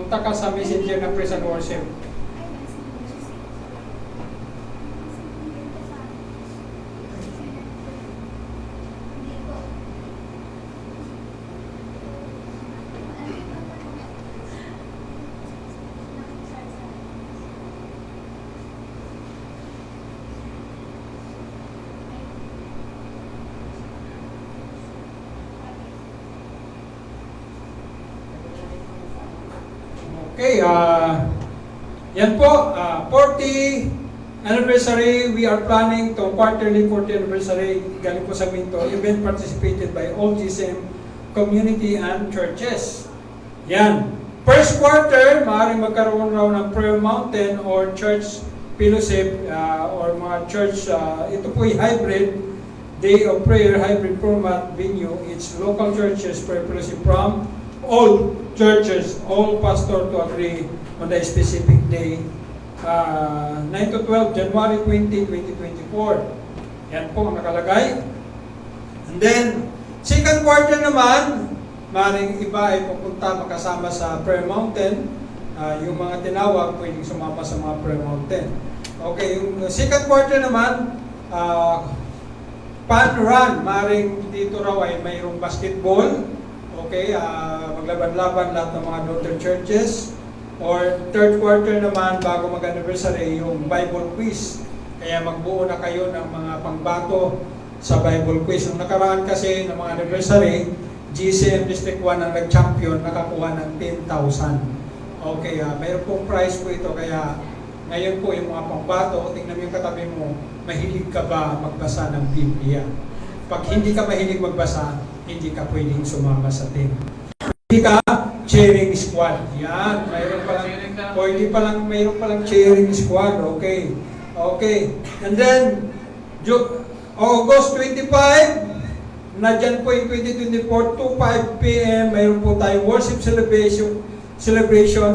Punta ka sa messenger ng praise and worship. Okay, yan po, 40 anniversary, we are planning to quarterly 40 anniversary, galing po sa Minto, event participated by all GCM community and churches. Yan. First quarter, maaaring magkaroon raw ng prayer mountain or church fellowship or mga church, ito po ay hybrid, day of prayer, hybrid format venue. It's local churches, prayer fellowship from all churches, all pastor to agree on the specific day. 9 to 12, January 20, 2024. Yan po ang nakalagay. And then, second quarter naman, maring iba ay pupunta makasama sa prayer mountain. Yung mga tinawag, pwedeng sumama sa mga prayer mountain. Okay, yung second quarter naman, fun run. Maring dito raw ay mayroong basketball. Okay, maglaban-laban lahat ng mga daughter churches. Or third quarter naman, bago mag-anniversary, yung Bible quiz. Kaya magbuo na kayo ng mga pangbato sa Bible quiz. Nung nakaraan kasi ng mga anniversary, GCM District 1 ang nag-champion, nakakuha ng 10,000. Okay, mayroon pong prize po ito. Kaya ngayon po yung mga pangbato, tingnan mo yung katabi mo, mahilig ka ba magbasa ng Biblia? Pag hindi ka mahilig magbasa, hindi ka pwedeng sumama sa team. Hindi ka cheering squad. Yan, mayroon pa lang, o hindi pa lang, mayroon pa lang cheering squad. Okay. Okay. And then, August 25, nadyan po yung 2024, 2:05 p.m. Mayroon po tayong worship celebration.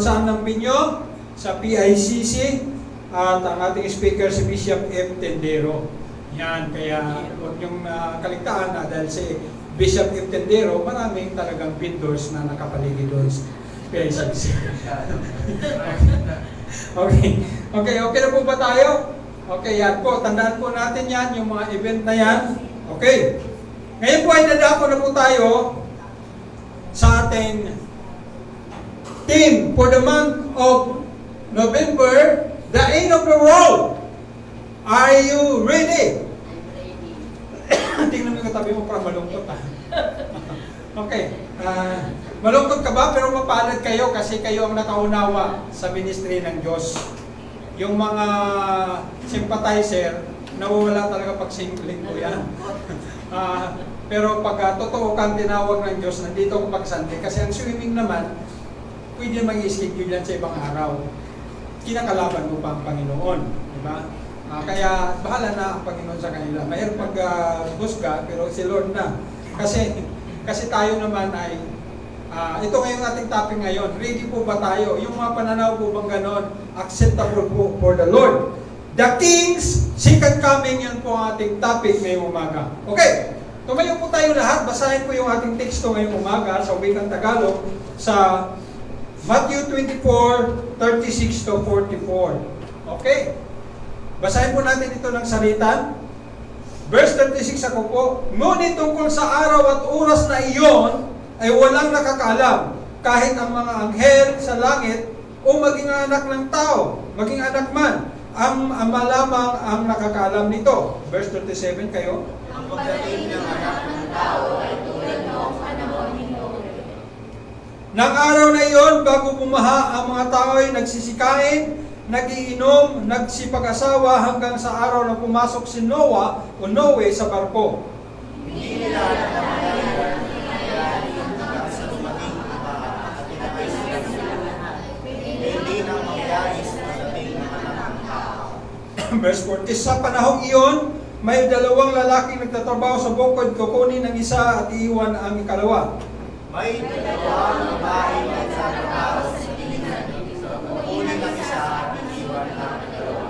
Saan ng Pinyo? Sa PICC. At ang ating speaker si Bishop F. Tendero. Yan, kaya huwag niyong kaligtaan na dahil si Bishop F. Tendero, maraming talagang vendors na nakapaligid doon sa PICC. Okay. Okay, okay na po ba tayo? Okay, yan po. Tandaan po natin yan, yung mga event na yan. Okay. Ngayon po ay dadako na po tayo sa ating theme for the month of November, the end of the world. Are you ready? Tingnan mo yung katabi mo, parang malungkot Okay. Malungkot ka ba? Pero mapalad kayo kasi kayo ang nakaunawa sa ministry ng Diyos. Yung mga sympathizer, nawawala talaga pag singling ko yan. Pero pag totoo kang tinawag ng Diyos, nandito ako pag-Sunday. Kasi ang swimming naman, pwede mag-schedule yan sa ibang araw. Kinakalaban mo pa ang Panginoon. Diba? Kaya bahala na ang Panginoon sa kanila. Mahirap mag-husga, pero si Lord na. Kasi tayo naman ay, ito ngayong ating topic ngayon, ready po ba tayo? Yung mga pananaw po bang ganon, acceptable po for the Lord. The King's second coming, yan po ang ating topic ngayong umaga. Okay, tumayo po tayo lahat, basahin po yung ating teksto ngayong umaga sa wikang Tagalog sa Matthew 24:36 to 44. Okay? Basahin po natin ito ng salitan. Verse 36 ako po, ngunit tungkol sa araw at oras na iyon ay walang nakakaalam, kahit ang mga anghel sa langit o maging anak ng tao, maging anak man, ang Ama lamang ang nakakaalam nito. Verse 37 kayo. Ang pagdating ng anak ng tao ay tulad noong panahon ni Noe. Nang araw na iyon, bago bumaha, ang mga tao ay nagsisikain, nagiinom, nagsipag-asawa hanggang sa araw na pumasok si Noah o Noe sa barko. Hindi nila nakakalaman ang nangyayari hanggang sa dumating ang baha at pinatay sila lahat. Hindi na mangyayari sa dating ng anak ng tao. Verse 40, sa panahong iyon, may dalawang lalaking nagtatrabaho sa bukod, kukunin ang isa at iiwan ang ikalawa. May dalawang babae na nagtatrabaho sa silingan. Kukunin ang isa at iiwan ang dalawa.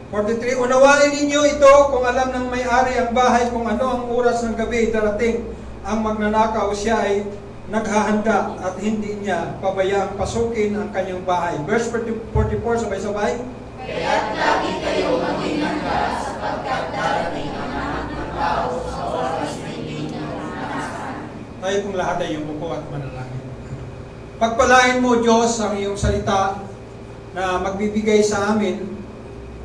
43, unawain ninyo ito kung alam ng may-ari ang bahay kung ano ang oras ng gabi darating ang magnanakaw siya ay naghahanda at hindi niya pabayaang pasukin ang kanyang bahay. Verse 44, sabay-sabay. Kaya't lagi kayo maging handa sapagkat darating ang anak ng tao sa oras na hindi niyo inaasahan. Tayo pong lahat ay yumuko at manalangin. Pagpalain mo, Diyos, ang iyong salita na magbibigay sa amin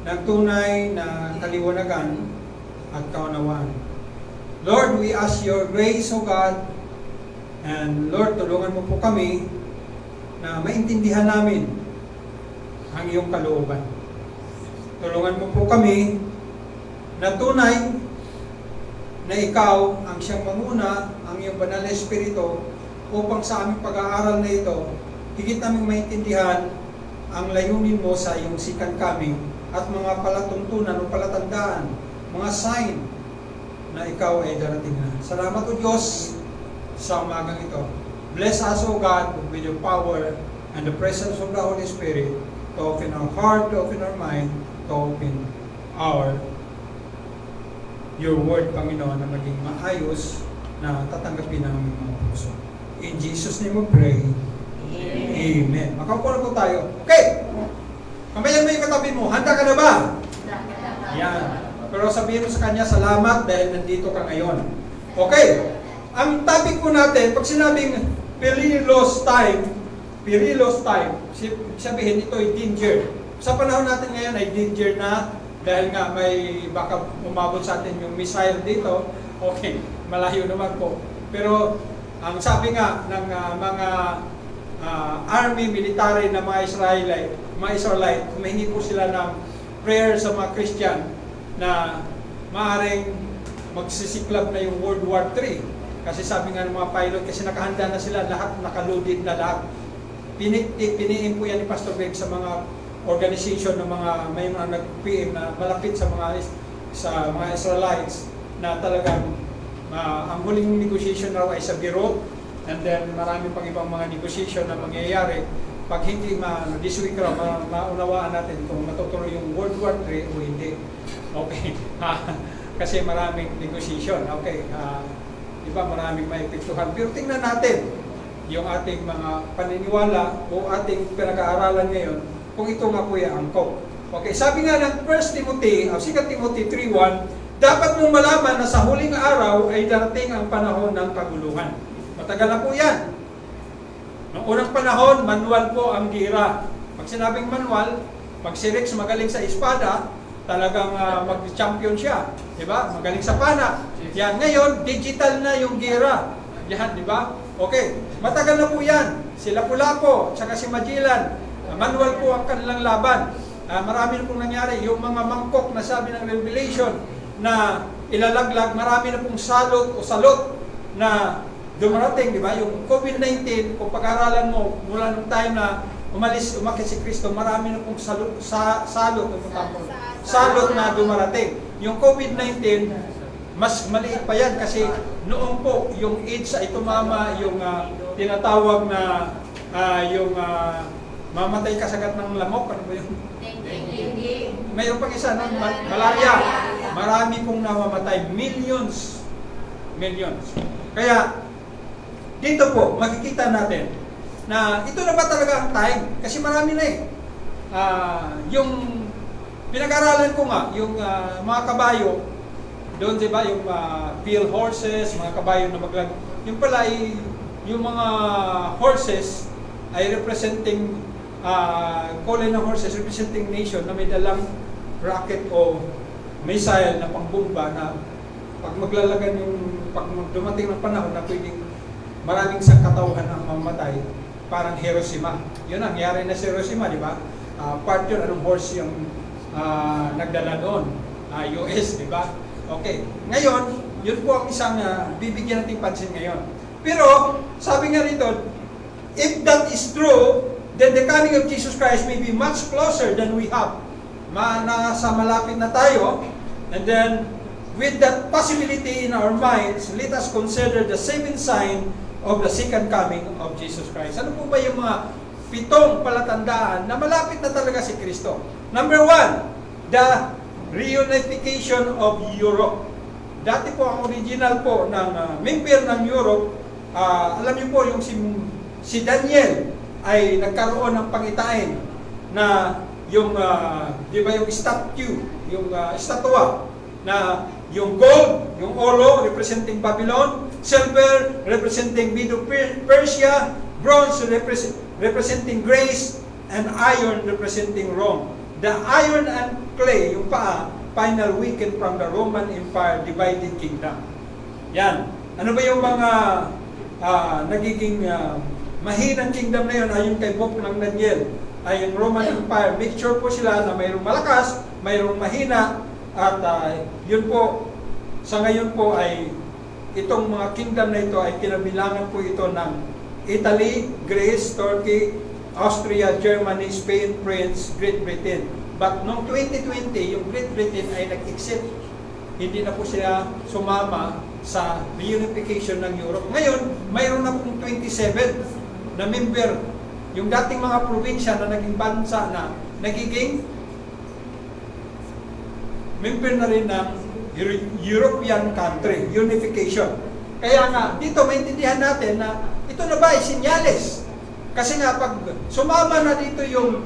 ng tunay na kaliwanagan at kaunawaan. Lord, we ask your grace, O God, and Lord, tulungan mo po kami na maintindihan namin ang iyong kalooban. Tulungan mo po kami na tunay na ikaw ang siyang manguna, ang iyong banal na espiritu, upang sa aming pag-aaral na ito, higit naming maintindihan ang layunin mo sa iyong sikan kami at mga palatuntunan o palatandaan, mga sign na ikaw ay darating na. Salamat o Diyos sa umagang ito. Bless us, O God, with your power and the presence of the Holy Spirit to open our heart, to open our mind, to open your word, Panginoon, na maging maayos na tatanggapin ng aming mga puso. In Jesus' name we pray. Amen. Makaupo na po tayo. Okay. Kamayan mo yung katabi mo. Handa ka na ba? Yan. Pero sabihin mo sa kanya, salamat dahil nandito ka ngayon. Okay. Ang topic po natin, pag sinabing perilous time, sabihin ito ay danger. Sa panahon natin ngayon ay danger na dahil nga may baka umabot sa atin yung missile dito. Okay, malayo naman po. Pero ang sabi nga ng mga army, military na mga Israelite, humihingi po sila ng prayer sa mga Christian na maaring magsisiklab na yung World War III. Kasi sabi nga ng mga pilot, kasi nakahanda na sila, lahat nakaloaded na lahat. Piniin po yan ni Pastor Greg sa mga organization ng may mga nag-PM na malapit sa mga Israelites na talagang ang huling negotiation raw ay sa Beirut, and then marami pang ibang mga negotiation na mangyayari. Pag hindi this week raw, maunawaan natin kung matutuloy yung World War III o hindi. Okay. Kasi maraming negotiation. Okay. Diba, maraming maipiktuhan. Pero tingnan natin yung ating mga paniniwala o ating pinag-aaralan ngayon kung ito nga po yung angkop. Okay, sabi nga ng 2 Timothy 3:1, dapat mong malaman na sa huling araw ay darating ang panahon ng kaguluhan. Matagal na po yan. Noong unang panahon, manual po ang gira. Pag sinabing manual, pag si Rex magaling sa espada, talagang mag-champion siya. Diba? Magaling sa pana. Yan. Ngayon, digital na yung gira. Yan, diba? Okay. Matagal na po yan. Sila Lapu-Lapu, tsaka si Magellan. Manual po ang kanilang laban. Marami na pong nangyari. Yung mga mangkok na sabi ng Revelation na ilalaglag, marami na pong salot na dumarating, di ba? Yung COVID-19, kung pag-aralan mo, mula nung time na umakit si Kristo, marami na pong salot na dumarating. Yung COVID-19, mas maliit pa yan kasi noong po, yung AIDS ay tumama, yung tinatawag na mamatay kasagat ng lamok, ano ba yun? Mayroon pang isa, no? Malaria. Marami pong namamatay. Millions. Kaya, dito po, makikita natin na ito na ba talaga ang time? Kasi marami na eh. Yung pinag-aralan ko nga, yung mga kabayo, doon diba, yung field horses, mga kabayo na yung pala ay, yung mga horses ay representing calling ng horses, representing nation na may dalang rocket o missile na pangbomba na pag pag dumating ng panahon na pwedeng maraming sangkatauhan ang mamatay, parang Hiroshima. Yun ang nangyari na sa Hiroshima, di ba? Part yun, anong horse yung nagdala doon? US, di ba? Okay. Ngayon, yun po ang isang bibigyan nating pansin ngayon. Pero, sabi nga rito, if that is true, then the coming of Jesus Christ may be much closer than we have. Nasa malapit na tayo, and then, with that possibility in our minds, let us consider the seventh sign of the second coming of Jesus Christ. Ano po ba yung mga 7 palatandaan na malapit na talaga si Kristo? Number 1, the reunification of Europe. Dati po ang original po ng member ng Europe alam niyo po, yung si Daniel ay nagkaroon ng pangitain na yung, di ba yung statue, yung estatwa, na yung gold, yung oro representing Babylon, silver representing Medo-Persia, bronze representing Greece, and iron representing Rome. The iron and clay, yung paa, final weakened from the Roman Empire divided kingdom. Yan. Ano ba yung mga nagiging mahinang kingdom na yun ayon kay book ng Daniel? Ay yung Roman Empire. Make sure po sila na mayroong malakas, mayroong mahina, at yun po, sa ngayon po ay itong mga kingdom na ito ay kinabilangan po ito ng Italy, Greece, Turkey, Austria, Germany, Spain, France, Great Britain. But noong 2020, yung Great Britain ay nag-exit. Hindi na po sila sumama sa reunification ng Europe. Ngayon, mayroon na pong 27 na member. Yung dating mga probinsya na naging bansa na nagiging member na rin ng European country, unification. Kaya nga, dito maintindihan natin na ito na ba ay sinyales? Kasi nga, pag sumama na dito yung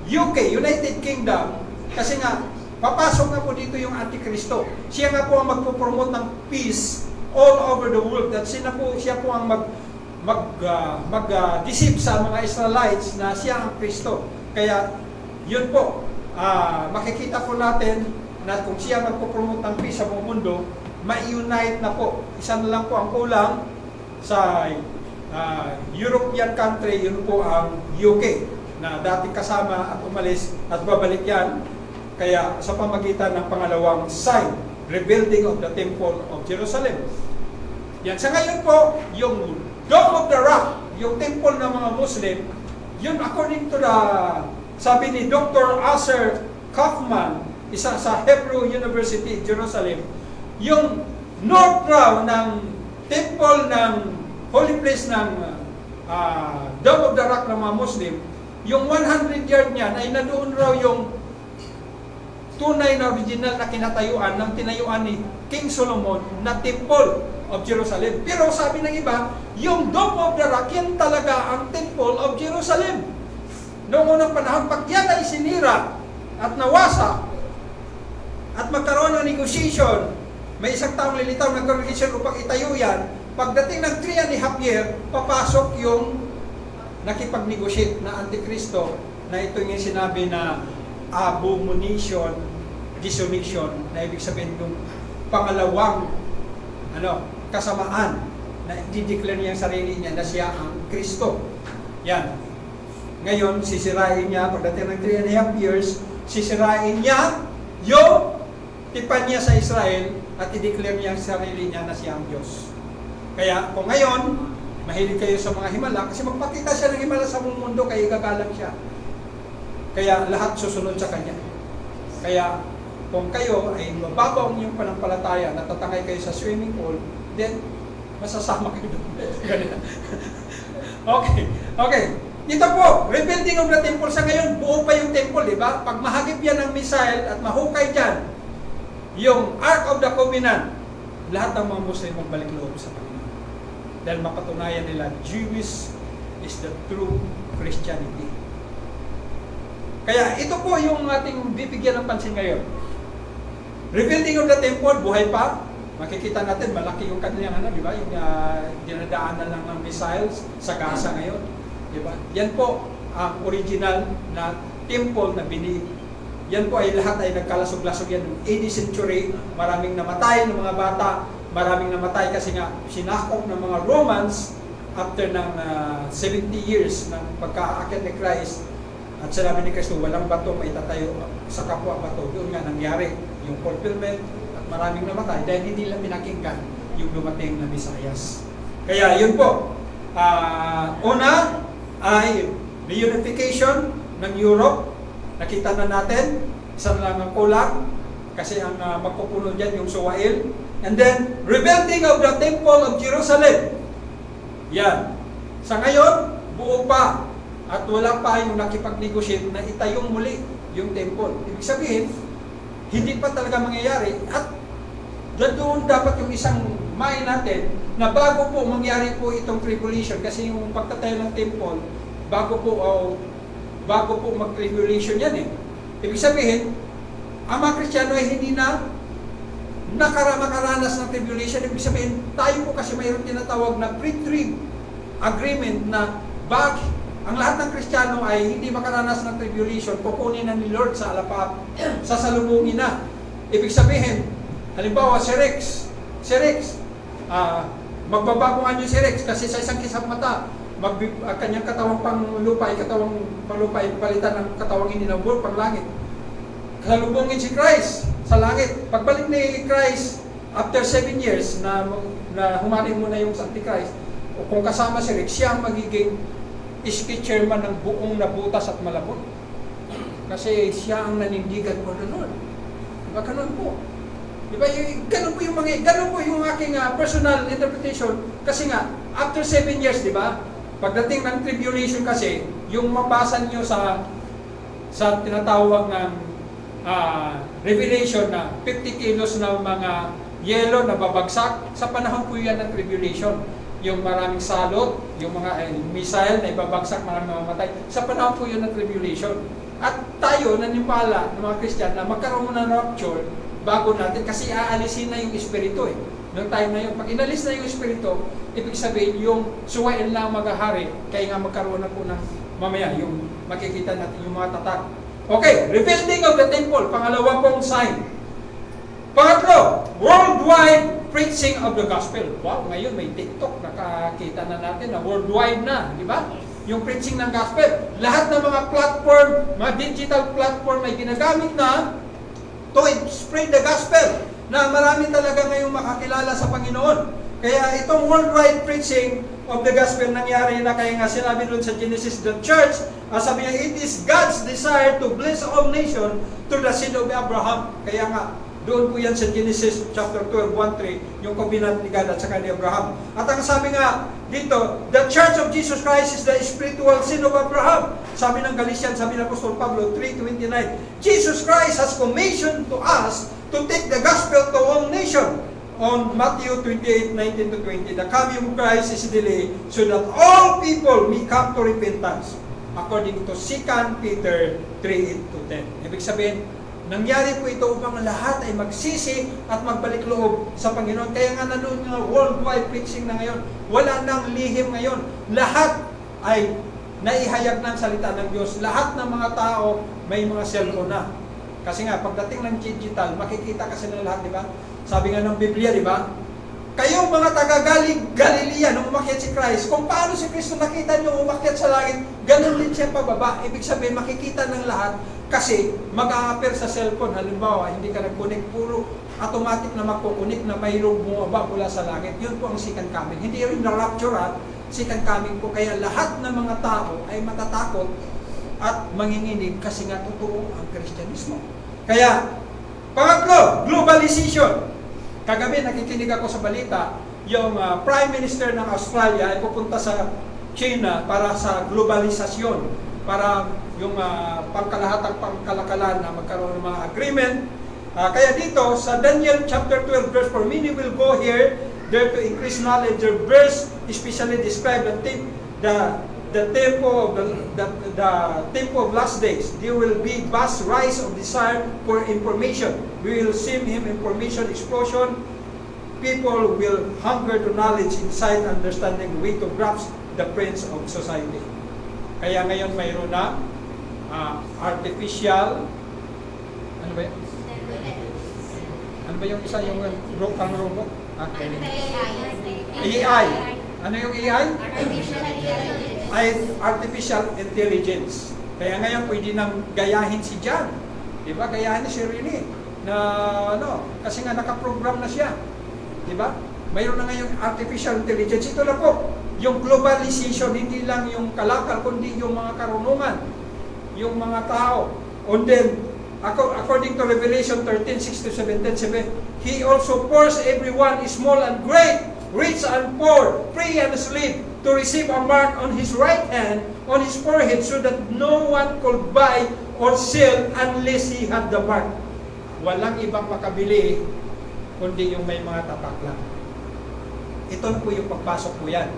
UK, United Kingdom, kasi nga, papasok na po dito yung Antikristo. Siya nga po ang magpo-promote ng peace all over the world. At siya po ang mag-deceive sa mga Israelites na siya ang Kristo. Kaya, yun po, makikita po natin na kung siya magpo-promote ng peace sa buong mundo, ma-unite na po. Isa na lang po ang kulang sa European country, yun po ang UK, na dating kasama at umalis at babalik yan. Kaya sa pamagitan ng pangalawang sign, rebuilding of the Temple of Jerusalem. Yan. Sa ngayon po, yung Dome of the Rock, yung temple ng mga Muslim, yun according to the, sabi ni Dr. Asser Kaufman, isa sa Hebrew University, Jerusalem, yung north raw ng temple ng holy place ng Dome of the Rock ng mga Muslim, yung 100 yard niyan ay nadoon raw yung tunay na original na kinatayuan ng tinayuan ni King Solomon na Temple of Jerusalem. Pero sabi ng iba, yung Dome of the Rock, yan talaga ang Temple of Jerusalem. Noong unang panahon, pag yan ay sinira at nawasa at magkaroon ng negotiation, may isang taong lilitaw ng congregation upang itayo yan, pagdating ng 3.5 year, papasok yung nakipag-negotiate na Antikristo, na ito yung sinabi na abomination, dissolution, na ibig sabihin yung pangalawang kasamaan na i-declare niya ang sarili niya na siya ang Kristo. Yan. Ngayon, sisirain niya, pagdating ng 3.5 years, sisirain niya yung tipan niya sa Israel at i-declare niya ang sarili niya na siya ang Diyos. Kaya kung ngayon, mahilig kayo sa mga himala, kasi magpakita siya ng himala sa buong mundo, kaya gagalang siya. Kaya lahat susunod sa kanya. Kaya kung kayo ay mababaw niyong panampalataya, natatangay kayo sa swimming pool, then masasama kayo doon. Okay. Dito po, rebuilding of the temple sa ngayon, buo pa yung temple, di ba? Pag mahagip yan ng missile at mahukay dyan, yung Ark of the Covenant, lahat ng mga Muslim magbalik loob sa Panginoon. Dahil mapatunayan nila, Jewish is the true Christianity. Kaya ito po yung ating bibigyan ng pansin ngayon. Rebuilding of the temple, buhay pa. Makikita natin, malaki yung kanilang di ba? Yung dinadaanan lang ng missiles sa Gaza ngayon. Di ba? Yan po ang original na temple na biniig. Yan po ay lahat ay nagkalasog-lasog yan. Noong 80th century, maraming namatay ng mga bata, maraming namatay kasi nga sinakop ng mga Romans after ng 70 years ng pagkaakyat ni Christ. At sinabi ni Kristo, walang bato maitatayo sa kapwa bato. Doon nga nangyari yung fulfillment at maraming namatay dahil hindi nila pinakinggan yung dumating na Mesiyas. Kaya yun po. Una ay reunification ng Europe. Nakita na natin, isa na lang ang kulang kasi ang magpupuno dyan yung Suwail. And then, rebuilding of the Temple of Jerusalem. Yan. Sa ngayon, buo pa. At wala pa yung nakipag-negotiate na itayong muli yung temple. Ibig sabihin, hindi pa talaga mangyayari. At doon dapat yung isang mind natin na bago po mangyari po itong tribulation, kasi yung pagtatayo ng temple, bago po mag-tribulation yan eh. Ibig sabihin, ang mga Kristiyano ay hindi na makaranas ng tribulation. Ibig sabihin, tayo po kasi mayroon tinatawag na pre-trib agreement na ang lahat ng Kristiyano ay hindi makaranas ng tribulation, kukunin na ni Lord sa alapap, sasalubungin na. Ibig sabihin, halimbawa si Rex, magbabago nga niyo si Rex kasi sa isang kisap mata, kanyang katawang panglupa ay palitan ng katawang ininabor pang langit. Salubungin si Christ sa langit. Pagbalik ni Christ after 7 years na humanin muna yung Antichrist, o kung kasama si Rex, siya ang magiging chairman ng buong nabutas at malabon. Kasi siya ang nanindigan for the Lord. Diba? Ganun po. Diba? Ganun po yung aking personal interpretation. Kasi nga, after 7 years, diba? Pagdating ng tribulation kasi, yung mabasa nyo sa tinatawag ng Revelation na 50 kilos na mga yelo na babagsak, sa panahon po yan ng tribulation. Yung maraming salot, yung mga missile na ibabagsak, maraming mamamatay, sa panahon po yun ng tribulation. At tayo, nanimala ng mga Christian na magkaroon muna ng rapture bago natin, kasi aalisin na yung espiritu eh. Noong time na yun, pag inalis na yung espiritu, ibig sabihin yung suwain lang maghahari, kaya nga magkaroon na po ng mamaya, yung makikita natin yung mga tatak. Okay, rebuilding of the temple, pangalawa pong sign. Pangatlo, worldwide preaching of the gospel. Wow, ngayon may TikTok, nakakita na natin na worldwide na, di ba? Yung preaching ng gospel. Lahat ng mga platform, mga digital platform ay ginagamit na to spread the gospel, na marami talaga ngayong makakilala sa Panginoon. Kaya itong worldwide preaching of the gospel nangyari na, kaya nga sinabi doon sa Genesis, the church, sabi niya, it is God's desire to bless all nations through the seed of Abraham. Kaya nga, doon po yan sa Genesis chapter 12, 1-3, yung covenant ni God at saka ni Abraham. At ang sabi nga dito, the Church of Jesus Christ is the spiritual seed of Abraham. Sabi ng Galatians, sabi ng Apostol Pablo 3:29, Jesus Christ has commissioned to us to take the gospel to all nations. On Matthew 28:19-20, the coming of Christ is delayed so that all people may come to repentance. According to 2 Peter 3:8-10. Ibig sabihin, nangyari po ito upang lahat ay magsisi at magbalik loob sa Panginoon. Kaya nga nanoon nga worldwide preaching na ngayon. Wala nang lihim ngayon. Lahat ay naihayag ng salita ng Diyos. Lahat ng mga tao may mga cellphone na. Kasi nga, pagdating ng digital, makikita kasi ng lahat, di ba? Sabi nga ng Biblia, di ba? Kayo mga taga-Galilea, nung umakyat si Christ, kung paano si Kristo nakita nyo umakyat sa langit, ganun din siya pababa. Ibig sabihin, makikita ng lahat kasi mag-a-appear sa cellphone. Halimbawa, hindi ka nag-connect, puro automatic na magkukunik na mayroong bumaba mula sa langit. Yun po ang second coming. Hindi rin na rapture second coming po. Kaya lahat ng mga tao ay matatakot at manginginig kasi nga totoo ang Kristyanismo. Kaya, pangatlo, globalization. Kagabi, nakikinig ako sa balita, yung Prime Minister ng Australia ay pupunta sa China para sa globalisasyon, para yung pangkalahatang pangkalakalan na magkaroon ng mga agreement. Kaya dito, sa Daniel chapter 12, verse 4, many will go here, there to increase knowledge. Their verse especially describe the tempo of last days. There will be vast rise of desire for information. We will see him information explosion. People will hunger to knowledge, insight, understanding, the way to grasp the prince of society. Kaya ngayon mayroon na artificial, ano ba yun? Ano ba yung isa yung pang robot? AI. Ano yung AI? Artificial intelligence. Kaya ngayon pwede nang gayahin si John. Diba? Gayahin ni si Rene. Kasi nga nakaprogram na siya. Diba? Mayroon na ngayong artificial intelligence. Ito na po, yung globalization, hindi lang yung kalakal, kundi yung mga karunungan, yung mga tao. And then, according to Revelation 13:6-17, He also forced everyone, small and great, rich and poor, free and slave, to receive a mark on his right hand, on his forehead, so that no one could buy or sell unless he had the mark. Walang ibang makabili, kundi yung may mga tatak lang. ito na po yung pagpasok po yan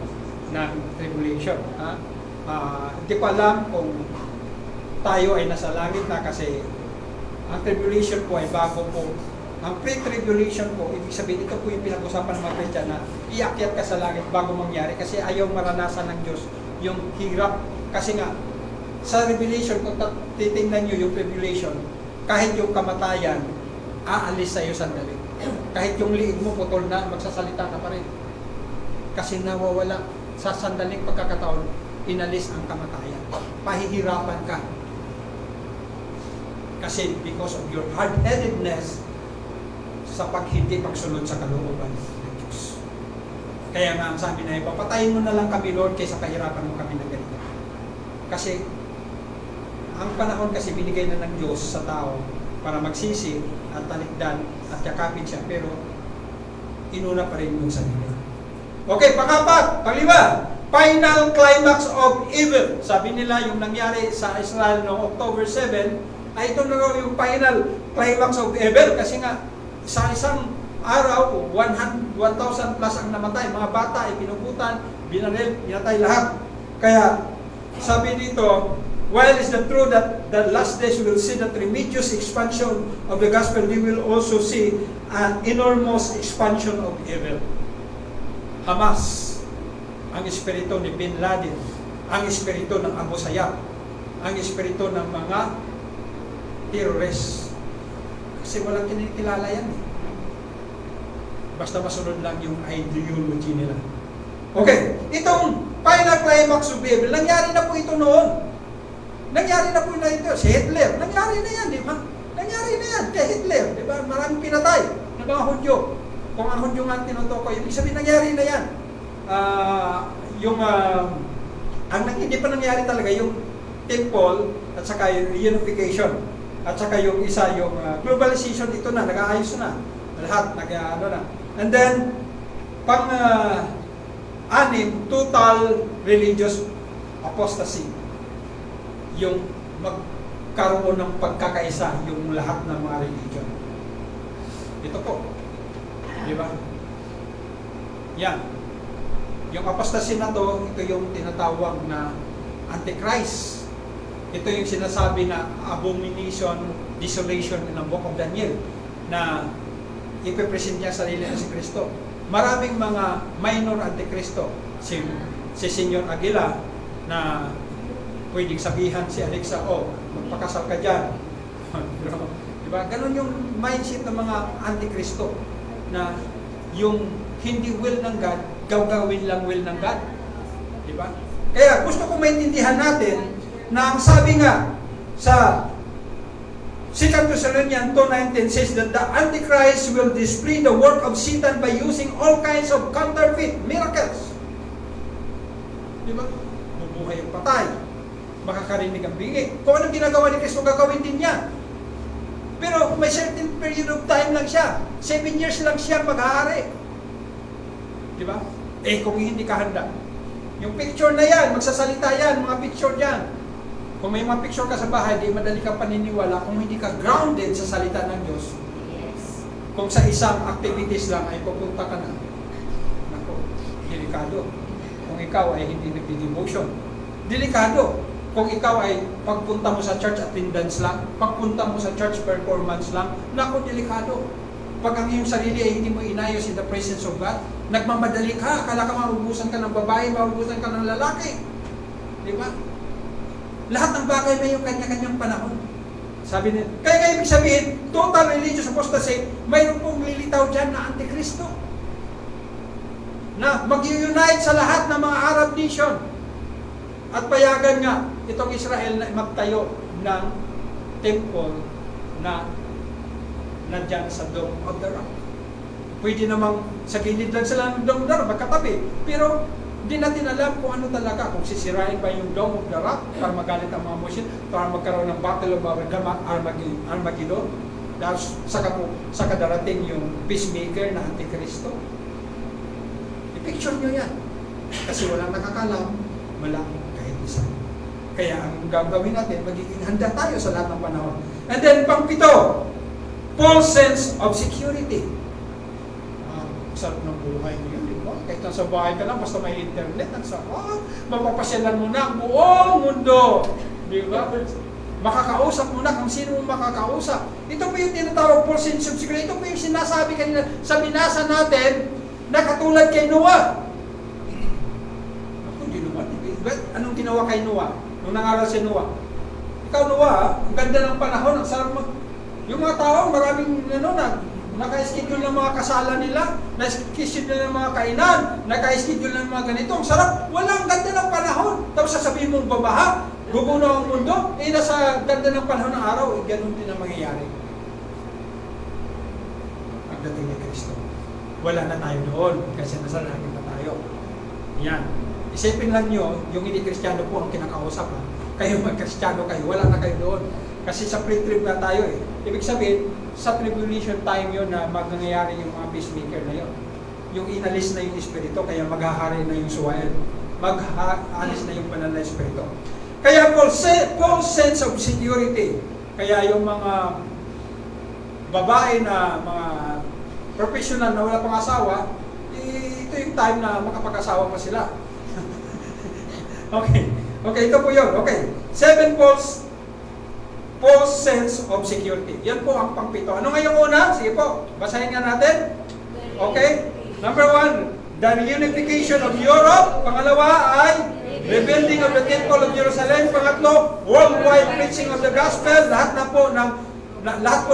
ng tribulation. Ha? Hindi ko alam kung tayo ay nasa langit na kasi ang tribulation po ay bago po. Ang pre-tribulation po, ibig sabihin ito po yung pinag-usapan ng mga Christian na iakyat ka sa langit bago mangyari kasi ayaw maranasan ng Diyos yung hirap. Kasi nga, sa Revelation, kung titingnan nyo yung tribulation, kahit yung kamatayan, aalis sa'yo sandali. Kahit yung liig mo putol na, magsasalita ka pa rin. Kasi nawawala sa sandaling pagkakataon, inalis ang kamatayan. Pahihirapan ka. Kasi because of your hard-headedness, sa hindi pagsunod sa kalooban ng Diyos. Kaya nga ang sabi na, papatayin mo na lang kami, Lord, kaysa pahirapan mo kami ng ganito. Kasi, ang panahon kasi binigay na ng Diyos sa tao para magsisi at talikdan at yakapin siya, pero inuna pa rin yung sarili. Okay, pangapat, panglima, final climax of evil. Sabi nila yung nangyari sa Israel noong October 7, ay ito na raw yung final climax of evil kasi nga sa isang araw, 1,000 plus ang namatay. Mga bata ay pinugutan, binaril, pinatay lahat. Kaya, sabi dito, while it's the true that the last days will see the tremendous expansion of the gospel, we will also see an enormous expansion of evil. Hamas, ang espiritu ni Bin Laden, ang espiritu ng Abu Sayyaf, ang espiritu ng mga terrorists. Kasi walang kinikilala yan eh. Basta masunod lang yung ideology nila. Okay, itong final climax of evil, nangyari na po ito noon. Nangyari na po na ito. Si Hitler, nangyari na yan, di ba? Nangyari na yan kay Hitler, di ba? Maraming pinatay ng mga Hudyo. Kung ang Hudyo nga tinutukoy, ibig sabihin nangyari na yan. Ang hindi pa nangyari talaga, yung temple at saka yung reunification. At saka yung isa, yung globalization, ito na, nag-aayos na. Lahat, nag-ano na. And then, pang-anim, total religious apostasy. Yung magkaroon ng pagkakaisa, yung lahat ng mga religion. Ito po. Di ba? Yan. Yung apostasy na to, ito yung tinatawag na Antichrist. Ito yung sinasabi na abomination, desolation ng Book of Daniel na ipipresent niya sarili na si Kristo. Maraming mga minor antikristo. Si Senyor Aguila na pwedeng sabihan si Alexa, oh, magpakasal ka dyan. Diba? Ganon yung mindset ng mga antikristo na yung hindi will ng God, gawin lang will ng God. Diba? Kaya gusto kong maintindihan natin na ang sabi nga sa 2 Thessalonians 2:19 says that the Antichrist will display the work of Satan by using all kinds of counterfeit miracles. Diba? Bubuhay yung patay, makakarinig ang bingi. Kung anong ginagawa ni Kristo, gagawin din niya. Pero may certain period of time lang siya. 7 years lang siya mag-aari. Diba? Eh kung hindi ka handa, yung picture na yan, magsasalita yan, mga picture yan. Kung may mga picture ka sa bahay, di madali kang paniniwala kung hindi ka grounded sa salita ng Diyos. Yes. Kung sa isang activities lang ay pupunta ka na. Nako, delikado. Kung ikaw ay hindi nagdi-devotion. Delikado. Kung ikaw ay pagpunta mo sa church attendance lang, pagpunta mo sa church performance lang, nako, delikado. Pag ang iyong sarili ay hindi mo inayos in the presence of God, nagmamadali ka, akala ka maubusan ka ng babae, maubusan ka ng lalaki. Di ba? Lahat ng bagay may yung kanya-kanyang panahon. Sabi niya, kaya ibig sabihin, total religious apostasy, mayroon pong lilitaw dyan na Antikristo. Na mag-unite sa lahat ng mga Arab nation. At payagan nga, itong Israel na magtayo ng temple na nandyan sa Dome of the Rock. Pwede namang sa gilid lang sila ng Dome of the Rock, magkatabi. Pero, hindi natin alam kung ano talaga, kung sisirain ba yung Dome of the Rock para magalit ang mga Muslim, para magkaroon ng Battle of Armageddon, dahil sa kadarating yung peacemaker na Antikristo. I-picture nyo yan. Kasi walang nakakalam, walang kahit isa. Kaya ang gagawin natin, magiging handa tayo sa lahat ng panahon. And then, pang-pito, false sense of security. Sarap ng buhay niyo, di ba? Kahit kahit nasa bahay ka lang, basta may internet, mapapasyalan mo na ang buong mundo. Di ba? Makakausap mo na kung sino mo makakausap. Ito po yung tinatawag for sense of security. Ito po yung sinasabi kanina sa binasa natin na katulad kay Noah. Ako, di naman. Anong ginawa kay Noah? Nung nangaral si Noah. Ikaw, Noah, ang ganda ng panahon, ang sarap yung mga tao, maraming naka-schedule ng mga kasalan nila, naka-schedule ng mga kainan, naka-schedule ng mga ganito. Ang sarap, walang ganda ng panahon. Tapos sasabihin mong babaha, gugunaw ang mundo, nasa ganda ng panahon ng araw, ganun din ang mangyayari. Pagdating ni Kristo, wala na tayo doon, kasi nasa langit na tayo. Yan. Isipin lang nyo, yung hindi Kristiyano po ang kinakausap. Kayo mag-Kristiyano kayo, wala na kayo doon. Kasi sa pre-trib na tayo eh. Ibig sabihin, sa tribulation time yun na mangyayari yung mga peacemaker na yun. Yung inalis na yung espiritu, kaya maghahari na yung suwael. Mag-alis na yung banal na espiritu. Kaya false sense of security. Kaya yung mga babae na mga professional na wala pang asawa, ito yung time na makapag-asawa pa sila. Okay, ito po yun. Okay. 7 false sense of security. Yan po ang pangpito. Ano nga yung una? Sige po, basahin nga natin. Okay? Number 1, the unification of Europe. Pangalawa ay rebuilding of the Temple of Jerusalem. Pangatlo, worldwide preaching of the gospel. Lahat po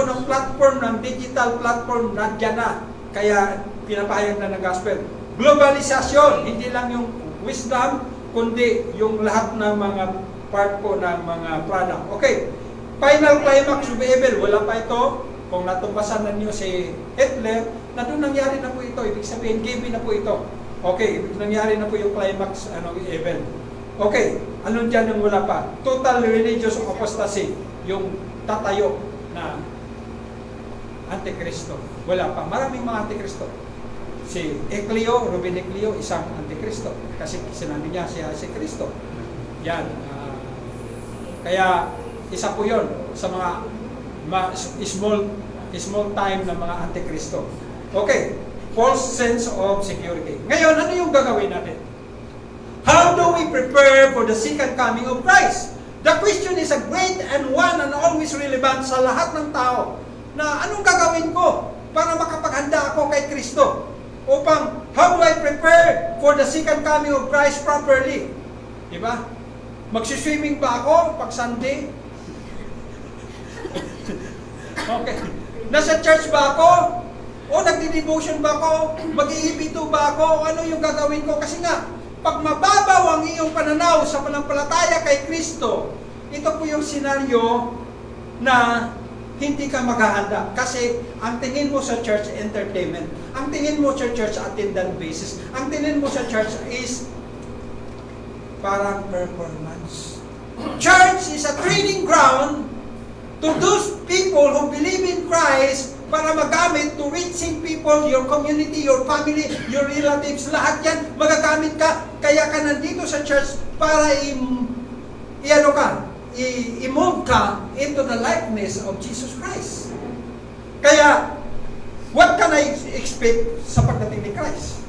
ng platform, ng digital platform, nandiyan na. Kaya pinapahayag na ng gospel. Globalisasyon, hindi lang yung wisdom, kundi yung lahat ng mga part po ng mga product. Okay. Final climax of evil, wala pa ito. Kung natumbasan na niyo si Hitler, na doon nangyari na po ito. Ibig sabihin, given na po ito. Okay, nangyari na po yung climax evil. Okay, ano dyan yung wala pa? Total religious apostasy, yung tatayo na Antikristo. Wala pa. Maraming mga Antikristo. Si Ekleo, Ruben Ekleo, isang Antikristo. Kasi sinabi niya siya si Kristo. Yan. Kaya, isa po yun sa mga small time na mga Antikristo. Okay, false sense of security. Ngayon, ano yung gagawin natin? How do we prepare for the second coming of Christ? The question is a great and one and always relevant sa lahat ng tao. Na anong gagawin ko para makapaghanda ako kay Kristo? Upang, how do I prepare for the second coming of Christ properly? Diba? Magsiswimming ba ako pag Sunday? Okay. Nasa church ba ako? O nagdi-devotion ba ako? Mag-iibito ba ako? Ano yung gagawin ko? Kasi nga, pag mababaw ang iyong pananaw sa panampalataya kay Kristo, ito po yung senaryo na hindi ka maghahanda. Kasi ang tingin mo sa church, entertainment. Ang tingin mo sa church, attendance basis. Ang tingin mo sa church is parang performance. Church is a training ground to those people who believe in Christ para magamit to reaching people, your community, your family, your relatives, lahat yan, magagamit ka. Kaya ka nandito sa church para i-move ka into the likeness of Jesus Christ. Kaya, what can I expect sa pagdating ni Christ?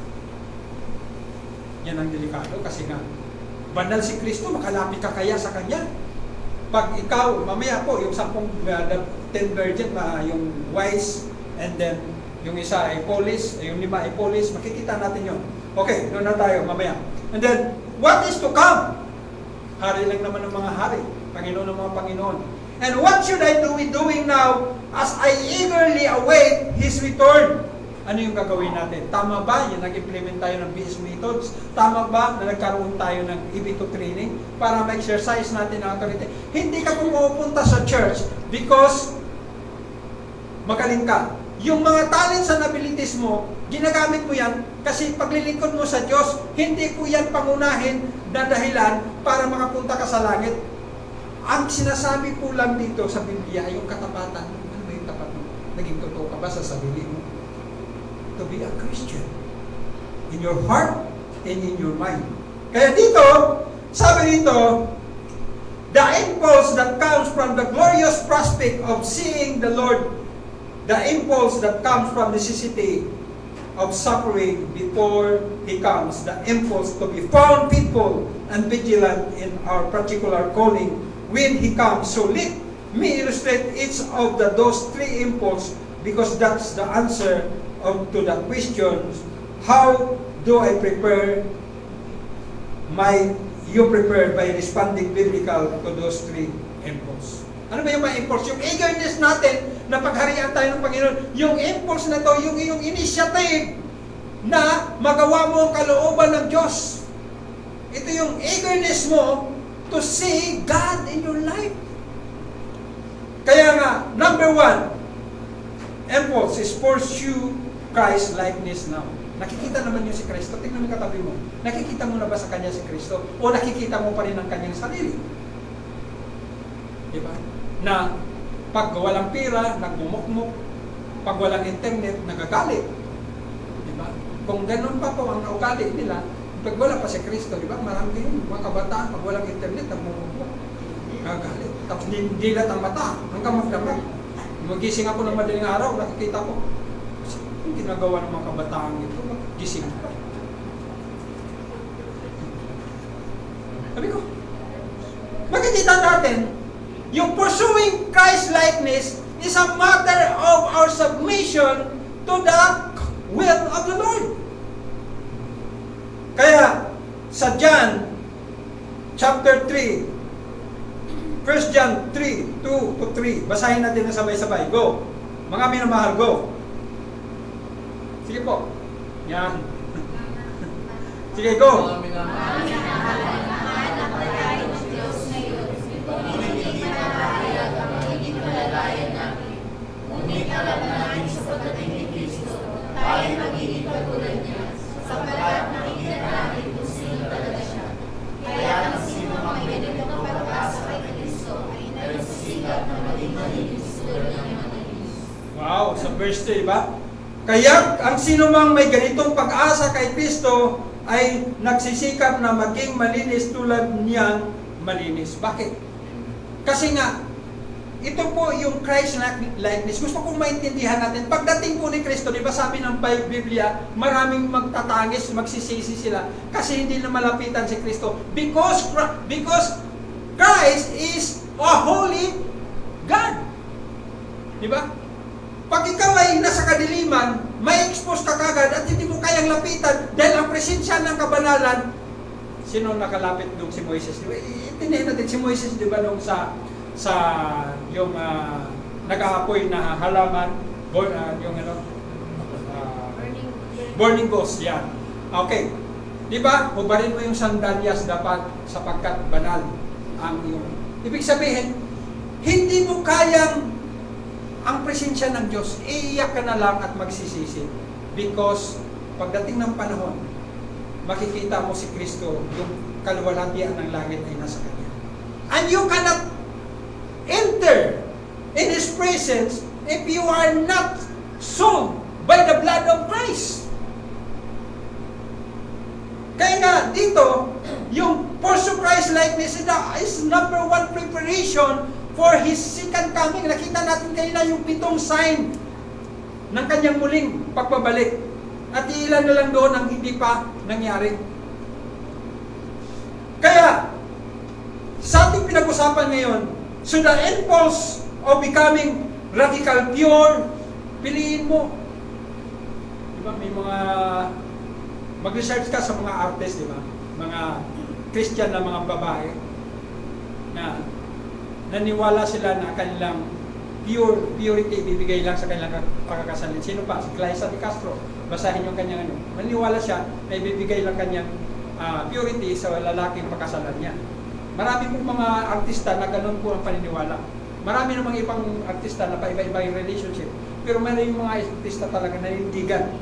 Yan ang delikado kasi nga, banal si Kristo, makalapit ka kaya sa Kanya? Pag ikaw, mamaya po, yung 10 virgin, yung wise, and then yung isa ay police, yung 5 ay police, makikita natin yun. Okay, doon na tayo, mamaya. And then, what is to come? Hari lang naman ng mga hari, Panginoon ng mga Panginoon. And what should I be doing now as I eagerly await His return? Ano yung gagawin natin? Tama ba yung nag-implement tayo ng BS methods? Tama ba na nagkaroon tayo ng EB2 training para ma-exercise natin ang authority? Hindi ka pumupunta sa church because magaling ka. Yung mga talents and abilities mo, ginagamit mo yan kasi paglilingkod mo sa Diyos, hindi ko yan pangunahin na dahilan para makapunta ka sa langit. Ang sinasabi po lang dito sa Biblia ay yung katapatan. Ano ba yung tapat mo? Naging totoo ka ba sa sarili mo? To be a Christian in your heart and in your mind. Kaya dito, sabi dito, the impulse that comes from the glorious prospect of seeing the Lord, the impulse that comes from necessity of suffering before He comes, the impulse to be found faithful and vigilant in our particular calling when He comes. So let me illustrate each of those three impulses, because that's the answer to the questions. How do I prepare you prepare by responding biblical to those three impulses. Ano ba yung mga impulse? Yung eagerness natin na pagharian tayo ng Panginoon. Yung impulse na to, yung iyong initiative na magawa mo ang kalooban ng Diyos. Ito yung eagerness mo to see God in your life. Kaya nga, number one, impulse is pursue Christ likeness now. Nakikita naman niyo si Kristo. Tingnan mo katabi mo. Nakikita mo na ba sa Kanya si Kristo? O nakikita mo pa rin ang Kanyang sarili? Diba? Na pag walang pira, nagmumukmuk. Pag walang internet, nagagalit. Diba? Kung ganun pa po ang ugali nila, pag wala pa si Kristo, diba? Marami yun. Mga kabataan, pag walang internet, nagmumukmuk. Nagagalit. Tapos dilat ang mata. Hanggang magdamag. Magising ako ng madaling araw, nakikita ko. Ang ginagawa ng mga kabataan ito, gising pa. Sabi ko, makikita natin, yung pursuing Christ-likeness is a matter of our submission to the will of the Lord. Kaya, sa John, chapter 3, 1 John 3, 2-3, basahin natin na sabay-sabay. Go! Mga minamahal, go! Sige po. Yan. Sige, go. Ngunit alam natin sa pagdating ni Kristo, tayo magiging katulad niya, sapagkat nakikita natin kung sino talaga siya. Kaya ang sino mang ganito ng pag-asa kay Kristo ay nagsisikap na maging malinis tulad ng malinis. Wow, sa verse 2, diba? Kaya ang sino mang may ganitong pag-asa kay Kristo ay nagsisikap na maging malinis tulad niyang malinis. Bakit? Kasi nga, ito po yung Christ-likeness. Gusto kong maintindihan natin. Pagdating po ni Kristo, di ba sabi ng Biblia, maraming magtatangis, magsisisi sila kasi hindi na malapitan si Kristo. Because Christ is a holy God. Di ba? Pag ikaw ay nasa kadiliman, may expose ka kagad at hindi mo kayang lapitan dahil ang presensya ng kabanalan. Sino nakalapit doon? Si Moises. Itindihin natin si Moises, di ba, nung sa yung nag-aapoy na halaman, yung burning bush, yan. Okay. Di ba? Hubarin mo yung sandalyas dapat sapagkat banal ang iyong. Ibig sabihin, hindi mo kayang ang presensya ng Diyos, iiyak ka na lang at magsisisi. Because pagdating ng panahon, makikita mo si Kristo, yung kaluwalhatian ng langit ay nasa Kanya. And you cannot enter in His presence if you are not sold by the blood of Christ. Kaya nga, dito, yung pursue Christ likeness is number one preparation for His second coming. Nakita natin kanina yung 7 sign ng Kanyang muling pagbabalik. At ilan na lang doon ang hindi pa nangyari. Kaya, sa ating pinag-usapan ngayon, so the impulse of becoming radical pure, piliin mo. Diba, may mga, mag-research ka sa mga artist, diba? Mga Christian na mga babae, na naniwala sila na kanilang purity ibibigay lang sa kanilang pagkakasalin. Sino pa? Si Claisa de Castro. Basahin yung kanyang ano. Naniwala siya na ibibigay lang kanyang purity sa lalaking pagkasalan niya. Marami pong mga artista na ganun po ang paniniwala. Marami namang ibang artista na paiba-iba yung relationship. Pero may mga artista talaga na nanindigan.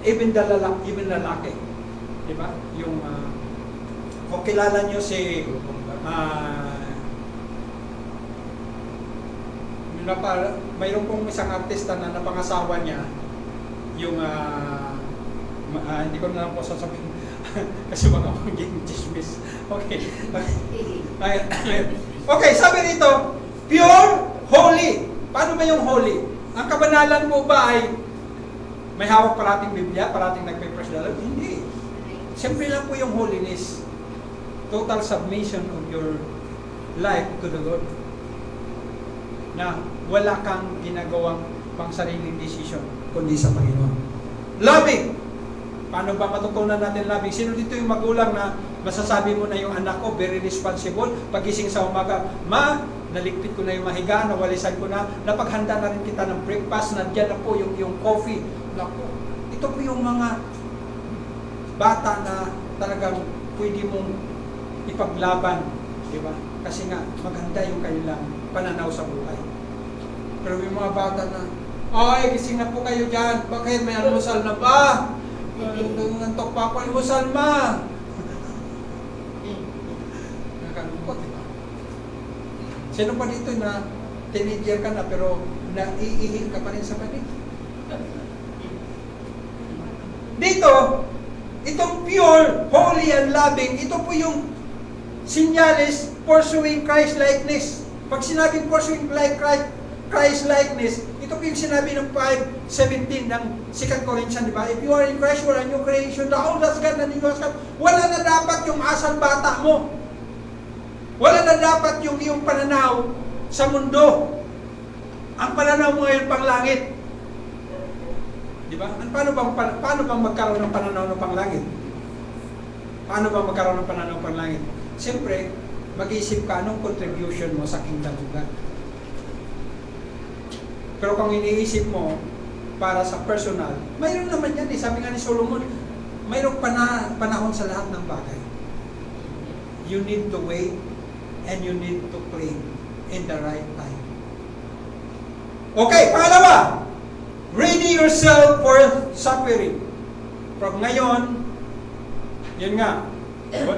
Even lalaki. Diba? Yung, kung kilala nyo si mayroon pong isang artista na napangasawa niya yung hindi ko na lang po sasabihin kasi baka maging chismis. Okay. Okay, sabi rito, pure, holy. Paano ba yung holy? Ang kabanalan mo ba ay May hawak parating Biblia, parating nagpe-praise the Lord? Hindi. Siyempre lang po yung holiness. Total submission of your life to the Lord. Na wala kang ginagawang pang sariling decision, kundi sa Panginoon. Loving. Paano ba matutunan natin loving? Sino dito yung magulang na masasabi mo na yung anak ko, very responsible, pagising sa umaga, ma, naligpit ko na yung mahiga, nawalisan ko na, napaghanda na rin kita ng breakfast, nandiyan na po yung coffee. Naku, ito po yung mga bata na talagang pwede mong ipaglaban, di ba? Kasi nga, maganda yung kanilang pananaw sa buhay. Pero yung mga bata na, ay, gising na po kayo dyan, bakit may almusal na ba? Nantok pa ako, almusal ma! Nakalungkot, di ba? Sino pa dito na teenager ka na pero naiihil ka pa rin sa panig? Dito, itong pure, holy and loving, ito po yung sinyalis pursuing Christ-likeness. Pag sinabing pursuing Christ-likeness, ito po yung sinabi ng 5:17 ng 2 Corinthians, di ba? If you are in Christ, you are a new creation. The old has gone, the new has come. Wala na dapat yung asal bata mo. Wala na dapat yung iyong pananaw sa mundo. Ang pananaw mo ngayon pang langit. Di ba? Paano bang magkaroon ng pananaw ng panglangit? Paano bang magkaroon ng pananaw ng panglangit? Siyempre, mag-iisip ka anong contribution mo sa kingdom of God. Pero kung iniisip mo para sa personal, mayroon naman yan eh. Sabi nga ni Solomon, mayroong panahon sa lahat ng bagay. You need to wait and you need to claim in the right time. Okay, pangalawa, ready yourself for suffering. From ngayon, yun nga,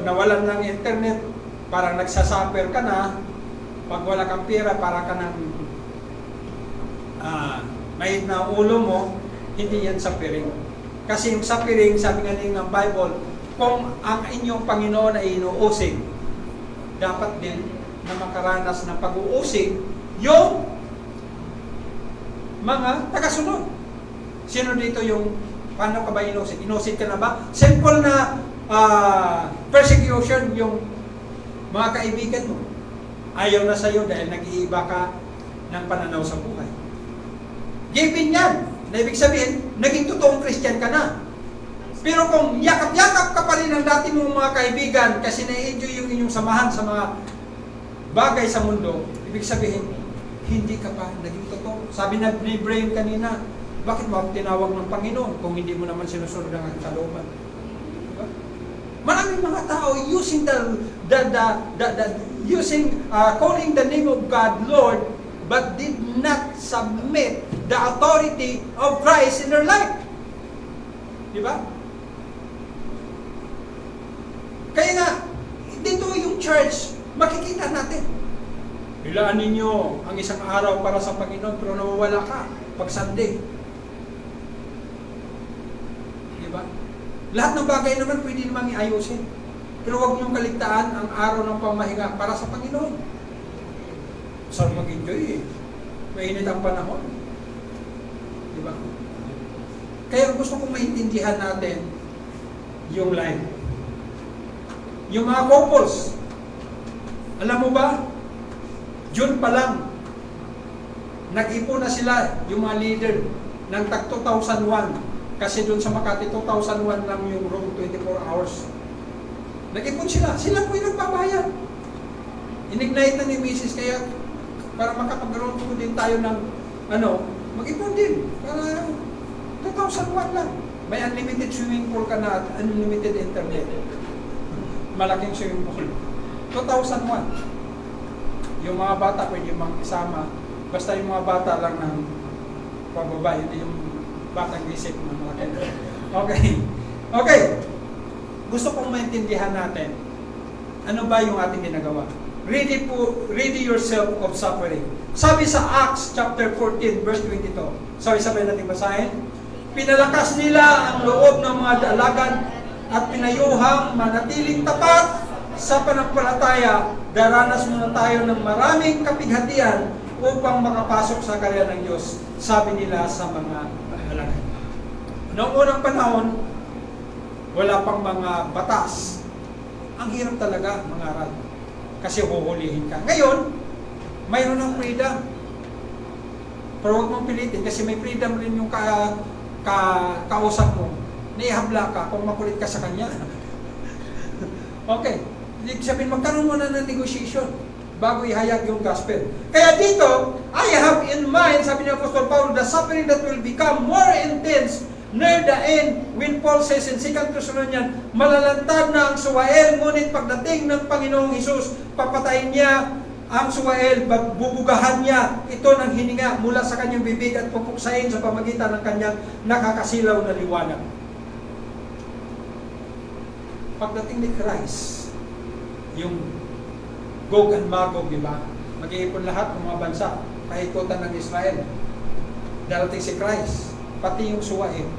nawalan ng internet, parang nagsasuffer ka na. Pag wala kang pera, para ka ng mahit na ulo mo, hindi yan suffering. Kasi yung suffering, sabi nga ng Bible, kung ang inyong Panginoon ay inuusig, dapat din na makaranas ng pag-uusig yung mga tagasunod. Sino dito yung, paano ka ba inusig? Inusig ka na ba? Simple na persecution yung mga kaibigan mo. Ayaw na sa'yo dahil nag-iiba ka ng pananaw sa buhay. Given yan. Na ibig sabihin, naging totoong Christian ka na. Pero kung yakap-yakap ka pa rin ng dati mong mga kaibigan kasi na-enjoy yung inyong samahan sa mga bagay sa mundo, ibig sabihin, hindi ka pa naging totoo. Sabi na ni Brian kanina, bakit mo ako tinawag ng Panginoon kung hindi mo naman sinusunod ang kalooban? Diba? Maraming mga tao using calling the name of God Lord, but did not submit the authority of Christ in their life. Diba? Kaya nga, dito yung church, makikita natin. Ilaan ninyo ang isang araw para sa Panginoon, pero nawawala ka pag Sunday. Diba? Lahat ng bagay naman pwede namang iayusin. Pero huwag niyong kaligtaan ang araw ng pamahinga para sa Panginoon. Saan mag-enjoy eh? Mainit ang panahon. Diba? Kaya gusto kong maintindihan natin yung life. Yung mga couples, alam mo ba, June pa lang, nag-ipon na sila, yung mga leader, ng tag 2001. Kasi doon sa Makati, 2001 lang yung room, 24 hours. Nag-ipon sila. Sila po yung nagbabayad. Inignite na ni Mrs. Kaya para makapagkaroon po din tayo ng mag-ipon din. Para 2001 lang. May unlimited swimming pool ka na at unlimited internet. Malaking swimming pool. 2001. Yung mga bata pwede makisama. Basta yung mga bata lang ng pababa. Hindi yung batang isip na malaki. Okay. Okay. Gusto kong maintindihan natin. Ano ba yung ating ginagawa? Ready yourself of suffering. Sabi sa Acts chapter 14 verse 22. Sabay natin basahin. Pinalakas nila ang loob ng mga dalagan at pinayuhang manatiling tapat sa panampalataya. Daranas muna tayo ng maraming kapighatian upang makapasok sa karya ng Diyos. Sabi nila sa mga dalagan. Noong unang panahon, wala pang mga batas. Ang hirap talaga mangaral. Kasi huhulihin ka. Ngayon, mayroon ng freedom. Pero huwag mong pilitin kasi may freedom rin yung kausap mo. Naihabla ka kung makulit ka sa kanya. Okay. Ibig sabihin, magkaroon muna ng negotiation bago ihayag yung gospel. Kaya dito, I have in mind, sabi ni Apostol Paul, the suffering that will become more intense near the end, when Paul says in 2 Thessalonians, malalantad na ang suwael, ngunit pagdating ng Panginoong Hesus, papatayin niya ang suwael, bubugahan niya ito ng hininga mula sa kanyang bibig at pupuksain sa pamagitan ng kanyang nakakasilaw na liwanag. Pagdating ni Christ, yung Gog and Magog, di ba? Mag-iipon lahat ng mga bansa, paikutan ng Israel. Darating si Christ, pati yung suwain,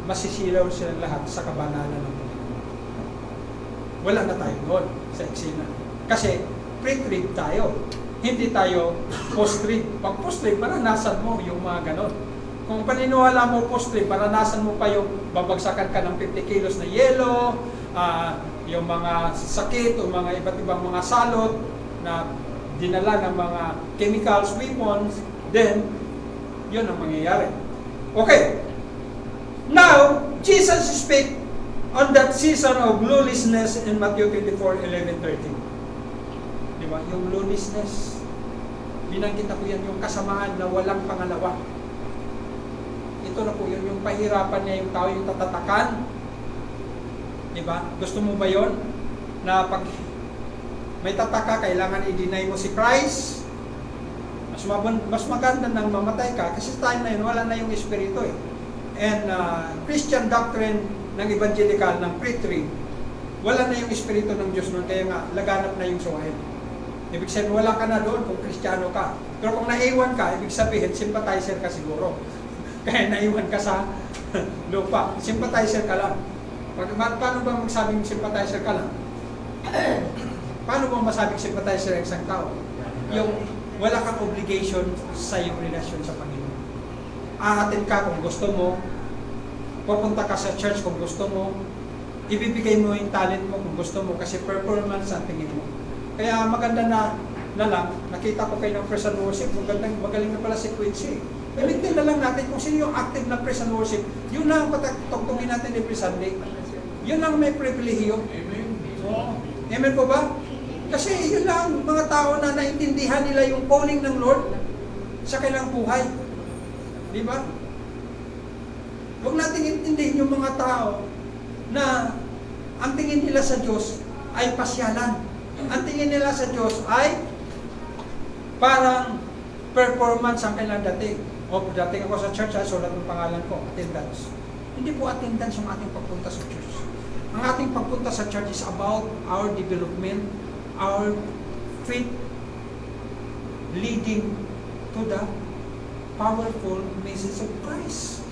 masisilaw silang lahat sa kabanalan ng Panginoon. Wala na tayo doon sa eksena. Kasi pre-trib tayo. Hindi tayo post-trib. Pag post-trib, maranasan mo yung mga ganon. Kung paniniwala mo post-trib, maranasan mo pa yung babagsakan ka ng 50 kilos na yelo, yung mga sakit o mga iba't ibang mga salot na dinala ng mga chemicals, weapons, then yun ang mangyayari. Okay. Now, Jesus speak on that season of lawlessness in Matthew 24:11-13. Di ba? Yung lawlessness. Binanggit ko yan, yung kasamaan na walang pangalawa. Ito na po yun, yung pahirapan niya yung tao, yung tatatakan. Di ba? Gusto mo ba yun? Na pag may tataka, kailangan i-deny mo si Christ. Mas maganda nang mamatay ka kasi sa time na yun, wala na yung espiritu eh. And Christian doctrine ng evangelical, ng pre-trib, wala na yung espiritu ng Diyos noon, kaya nga, laganap na yung suwahin. Ibig sabihin, wala ka na doon kung Kristiyano ka. Pero kung naiwan ka, ibig sabihin, sympathizer ka siguro. Kaya naiwan ka sa lupa. Sympathizer ka lang. Paano ba magsabing sympathizer ka lang? Paano ba masabing sympathizer ang isang tao? Yung wala kang obligation sa iyong relasyon sa Panginoon. Aatin ka kung gusto mo, pupunta ka sa church kung gusto mo, ibibigay mo yung talent mo kung gusto mo kasi performance ang tingin mo. Kaya maganda na lang, nakita ko kayo ng praise and worship, magaling na pala si Quincy. Ilintin na lang natin kung sino yung active na praise and worship, yun lang ang patagtugtungin natin every Sunday. Yun lang may pribilehiyo. Amen. Oh. Amen po ba? Kasi yun lang, mga tao na naintindihan nila yung calling ng Lord sa kanilang buhay. Di ba? Huwag natin intindihin yung mga tao na ang tingin nila sa Diyos ay pasyalan. Ang tingin nila sa Diyos ay parang performance ang kailang dating. O dating ako sa church, sulat ng pangalan ko, attendance. Hindi po attendance yung ating pagpunta sa church. Ang ating pagpunta sa church is about our development, our faith leading to the powerful message of Christ.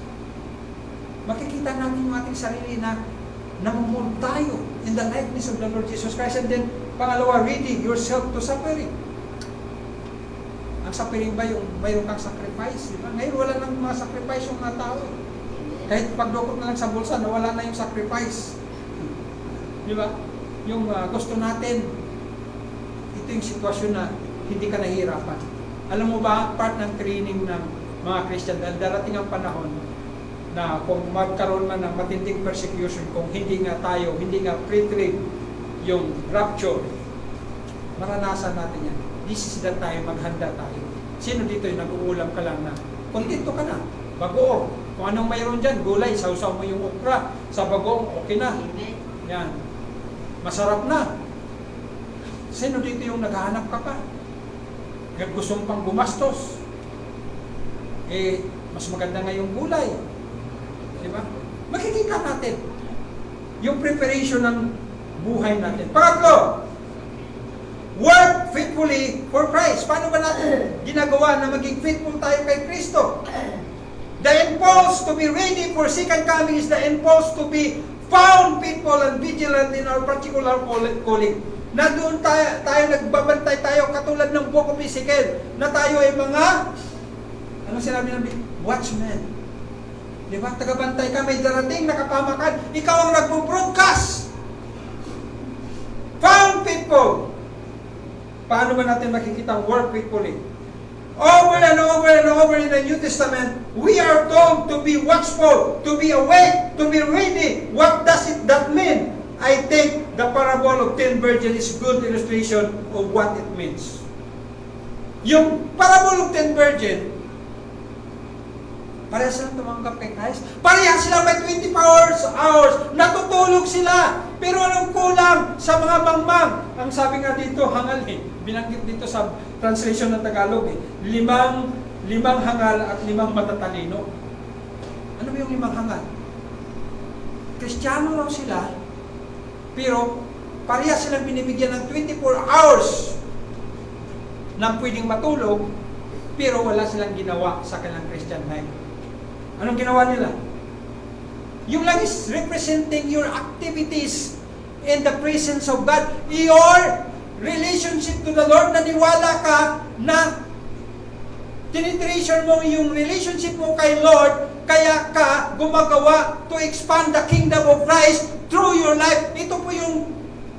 Makikita natin yung ating sarili na namumulog tayo in the likeness of the Lord Jesus Christ. And then, pangalawa, ready yourself to suffering. Ang suffering ba yung mayroon kang sacrifice? Diba? Ngayon, wala nang mga sacrifice yung mga tao. Kahit pagdukot na lang sa bulsa, nawala na yung sacrifice. Diba? Yung gusto natin, ito yung sitwasyon na hindi ka nahihirapan. Alam mo ba, part ng training ng mga Christian, dahil darating ang panahon na kung magkaroon man ng matinding persecution, kung hindi nga pre-trib yung rapture, maranasan natin yan. This is the time, maghanda tayo. Sino dito yung nag-uulam ka lang na kontento ka na, bagoong. Kung anong mayroon dyan, gulay, sausaw mo yung okra, sa bagoong, okay na. Yan. Masarap na. Sino dito yung naghahanap ka pa? Gusto pang gumastos. Mas maganda nga yung gulay. Diba? Makikita natin yung preparation ng buhay natin. Pangatlo, work faithfully for Christ. Paano ba natin ginagawa na maging faithful tayo kay Kristo? The impulse to be ready for second coming is the impulse to be found faithful and vigilant in our particular calling. Na doon tayo nagbabantay tayo katulad ng Book of Ezekiel na tayo ay mga ano sinabi ng watchmen. Di ba? Tagabantay ka, may darating, nakapamakan. Ikaw ang nagpo-broadcast. Found faithful. Paano ba natin makikita work faithfully? Over and over and over in the New Testament, we are told to be watchful, to be awake, to be ready. What does that mean? I think the parable of 10 virgins is good illustration of what it means. Yung parable of 10 virgins, pareha silang tumanggap kay Christ. Pareha sila may 24 hours. Natutulog sila. Pero anong kulang sa mga mangmang? Ang sabi nga dito, hangal eh. Binanggit dito sa translation ng Tagalog eh. Limang hangal at 5 matatalino. Ano ba yung 5 hangal? Kristiyano raw sila, pero pareha silang binibigyan ng 24 hours na pwedeng matulog, pero wala silang ginawa sa kanilang Christian life. Anong ginawa nila? Yung lang is representing your activities in the presence of God. Your relationship to the Lord, naniwala ka na tinitreasure mo yung relationship mo kay Lord, kaya ka gumagawa to expand the kingdom of Christ through your life. Ito po yung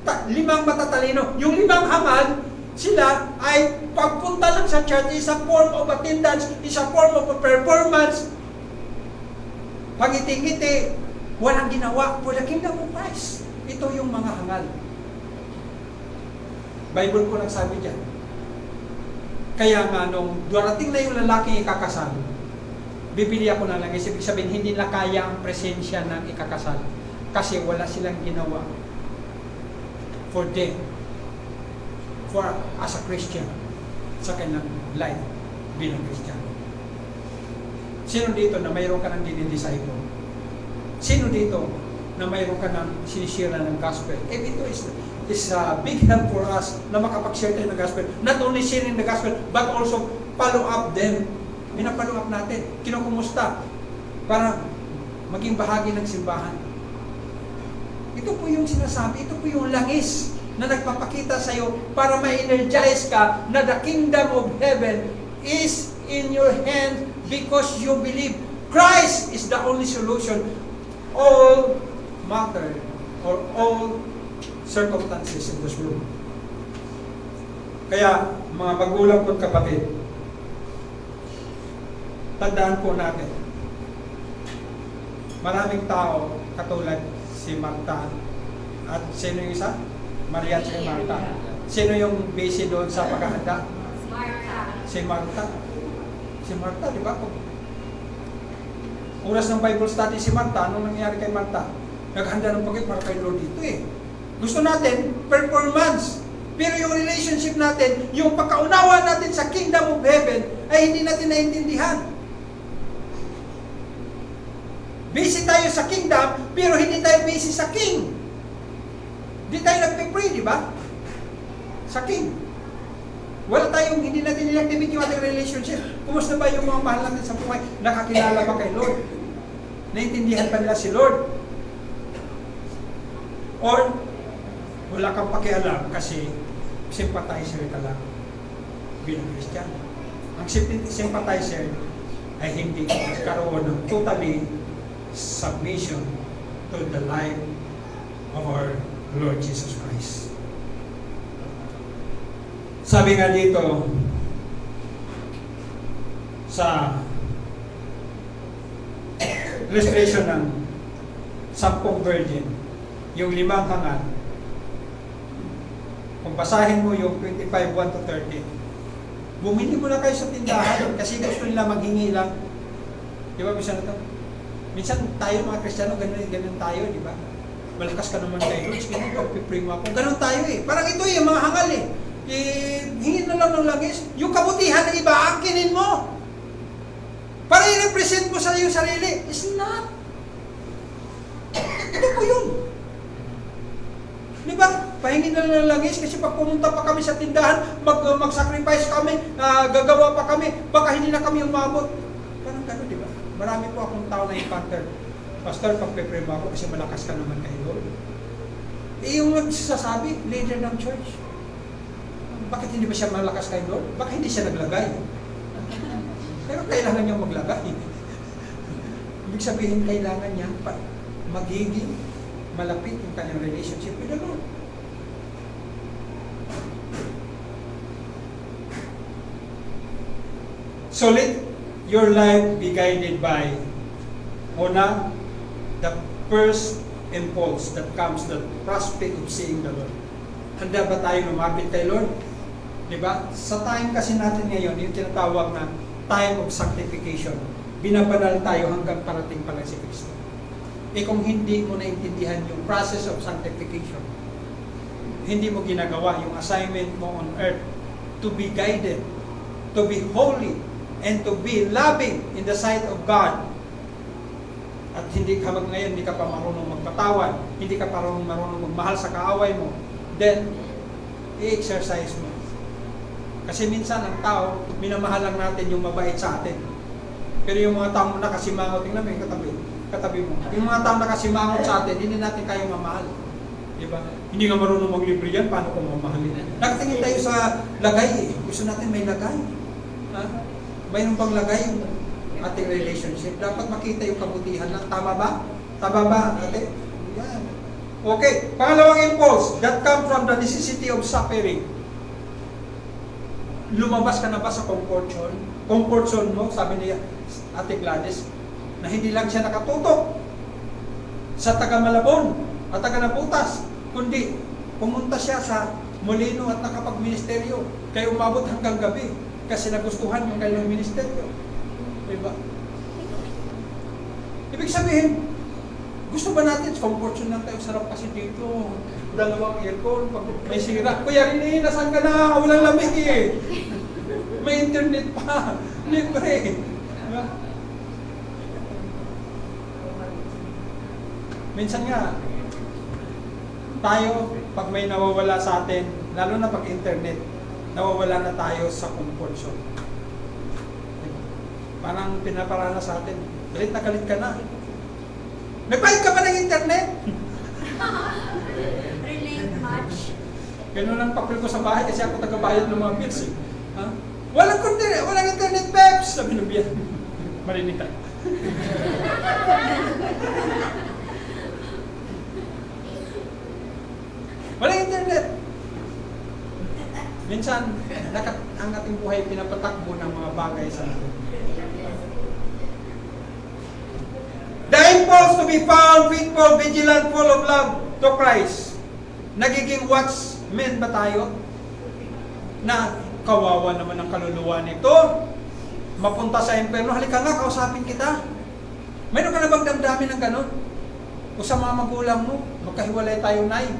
5 matatalino. Yung 5 hangal, sila ay pagpunta lang sa church, is a form of attendance, is a form of a performance. Pangiti-ngiti, walang ginawa for the kingdom of Christ. Ito yung mga hangal. Bible ko nagsabi dyan. Kaya nga nung darating na yung lalaking ikakasal, bibili ako ng langis. Ibig sabihin, hindi na kaya ang presensya ng ikakasal. Kasi wala silang ginawa for them, as a Christian, sa kanilang life bilang Christian. Sino dito na mayroon ka ng dinidisciple? Sino dito na mayroon ka ng sinisira ng gospel? Ito is a big help for us na makapag-share tayo ng gospel. Not only sharing the gospel, but also follow up them. Pinapollow up natin. Kinukumusta para maging bahagi ng simbahan. Ito po yung sinasabi, ito po yung langis na nagpapakita sa iyo para ma-energize ka na the kingdom of heaven is in your hand because you believe Christ is the only solution. All matter or all circumstances in this world. Kaya, mga magulang po kapatid, tandaan po natin, maraming tao katulad si Marta at sino yung isa? Maria at si Marta. Sino yung busy doon sa paghahanda? Si Marta. Si Marta, di ba? Oras ng Bible study si Marta, anong nangyari kay Marta? Naghanda ng pagkain para kay Lord dito eh. Gusto natin, performance. Pero yung relationship natin, yung pagkaunawa natin sa kingdom of heaven, ay hindi natin naintindihan. Busy tayo sa kingdom, pero hindi tayo busy sa king. Hindi tayo nagpe-pray, di ba? Sa king. Wala tayong, hindi natin inactivate yung ating relationship. Kumusta ba yung mga mahal natin sa buhay? Nakakilala ba kay Lord? Naintindihan pa nila si Lord? Or, wala kang pakialam kasi sympathizer ka lang bilang Christian. Ang sympathizer ay hindi nagkaroon ng totally submission to the life of our Lord Jesus Christ. Sabi nga dito sa illustration ng 10 virgin, yung 5 hangal, kung basahin mo yung 25:1-30, bumili mo na kayo sa tindahan kasi gusto nila maghingi lang. Di ba, minsan na to? Minsan tayo mga Kristiyano, ganun tayo, di ba? Malakas ka naman kayo, sige na, pagpipray mo ako. Ganun tayo eh. Parang ito yung mga hangal eh. Hingin na lang ng langis. Yung kabutihan ng iba, angkinin mo. Para i-represent mo sa iyong sarili. It's not. Ito po yun. Di ba? Pahingin na lang ng langis kasi pag pumunta pa kami sa tindahan, mag-sacrifice kami, gagawa pa kami, baka hindi na kami umabot. Parang gano'n, di ba? Marami po akong tao na encounter. Pastor, pagpe-pray mo ako kasi malakas ka naman kay Lord. Yung nagsasabi, leader ng church. Bakit hindi ba siya malakas kay Lord? Bakit hindi siya naglagay? Pero kailangan niyang maglagay. Ibig sabihin, kailangan niya magiging malapit yung kanyang relationship with the Lord. So let your life be guided by, una, the first impulse that comes, the prospect of seeing the Lord. Handa ba tayo lumapit kay Lord? Diba? Sa time kasi natin ngayon, yung tinatawag na time of sanctification. Binabanal tayo hanggang parating pala si Kristo. Eh kung hindi mo naintindihan yung process of sanctification, hindi mo ginagawa yung assignment mo on earth to be guided, to be holy, and to be loving in the sight of God. At hindi ka ngayon, hindi ka pa marunong magpatawad, hindi ka pa marunong magmahal sa kaaway mo, then, i-exercise mo. Kasi minsan ang tao, minamahal lang natin yung mabait sa atin. Pero yung mga tao na nakasimangot, tingnan mo yung katabi mo. Yung mga tao na nakasimangot sa atin, hindi natin kayang mamahal. Diba? Hindi nga marunong maglibre yan, paano kung mamahalin? Nakatingin tayo sa lagay. Gusto natin may lagay. Ha? Mayroon pang lagay yung ating relationship. Dapat makita yung kabutihan lang. Tama ba? Tama ba, ate? Yan. Okay. Pangalawang impulse, that comes from the necessity of suffering. Lumabas ka na ba sa comfort zone? Comfort zone mo, sabi niya, Ate Gladys, na hindi lang siya nakatutok sa taga Malabon at taga Naputas, kundi pumunta siya sa Molino at nakapag-ministeryo. Kaya umabot hanggang gabi kasi nagustuhan ng kanyang ministeryo. Diba? Ibig sabihin, gusto ba natin comfort zone lang tayo? Sarap kasi dito. Dalawang aircon, pag may sira. Kuya Rini, nasaan ka na? Walang lamig eh. May internet pa. Libre. Diba? Minsan nga, tayo, pag may nawawala sa atin, lalo na pag internet, nawawala na tayo sa comfort zone. Diba? Parang pinaparana sa atin, galit ka na. Nagbayad ka ba ng internet? Relate much. Ganun ang papel ko sa bahay kasi ako tagabayad ng mga bills eh. Ha? Walang internet, Peps! Sabi ng biyan. Marinig tayo. Walang internet. Minsan, ang ating buhay pinapatakbo ng mga bagay sa atin. The impulse to be found faithful, vigilant, full of love to Christ. Nagiging watchmen ba tayo? Na kawawa naman ang kaluluwa nito. Mapunta sa impyerno, halika nga, kausapin kita. Mayroon ka na bang damdamin ng ganun? O sa mga magulang mo, magkahiwalay tayo, nay.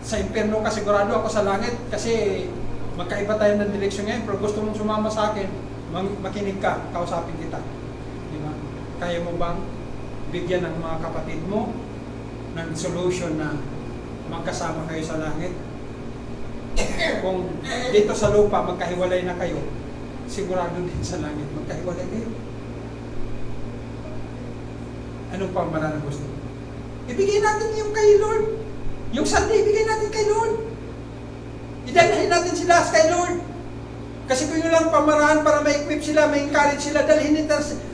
Sa impyerno ka sigurado, ako sa langit. Kasi magkaiba tayo ng direksyon ngayon, pero gusto mong sumama sa akin, makinig ka, kausapin kita. Di ba? Kaya mo bang bigyan ng mga kapatid mo ng solution na magkasama kayo sa langit? Kung dito sa lupa magkahiwalay na kayo, sigurado din sa langit magkahiwalay kayo. Anong pamamaraan na gusto? Ibigay natin yung kay Lord. Yung Sunday, ibigay natin kay Lord. Idalhin natin sila kay Lord. Kasi kung yun lang pamaraan para ma-equip sila, ma-encourage sila, dalhin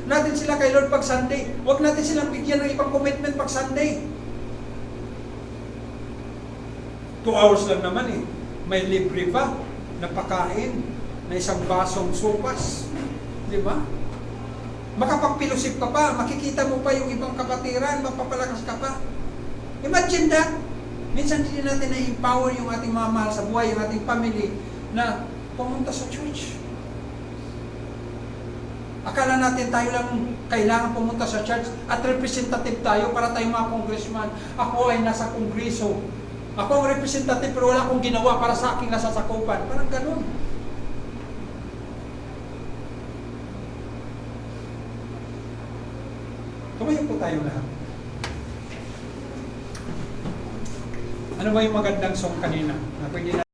natin sila kay Lord pag Sunday. Huwag natin silang bigyan ng ibang commitment pag Sunday. 2 hours lang naman eh. May libre pa na pakain, na isang basong sopas. Di ba? Makapagpilusip ka pa, makikita mo pa yung ibang kapatiran, mapapalakas ka pa. Imagine that. Minsan hindi natin na-empower yung ating mga mahal sa buhay, yung ating family, na pumunta sa church. Akala natin tayo lang kailangan pumunta sa church at representative tayo para tayong mga congressman. Ako ay nasa kongreso. Ako ang representative pero wala akong ginawa para sa aking nasasakupan. Parang ganun. Tumayo po tayo lahat. Ano ba yung magandang song kanina? Na pwede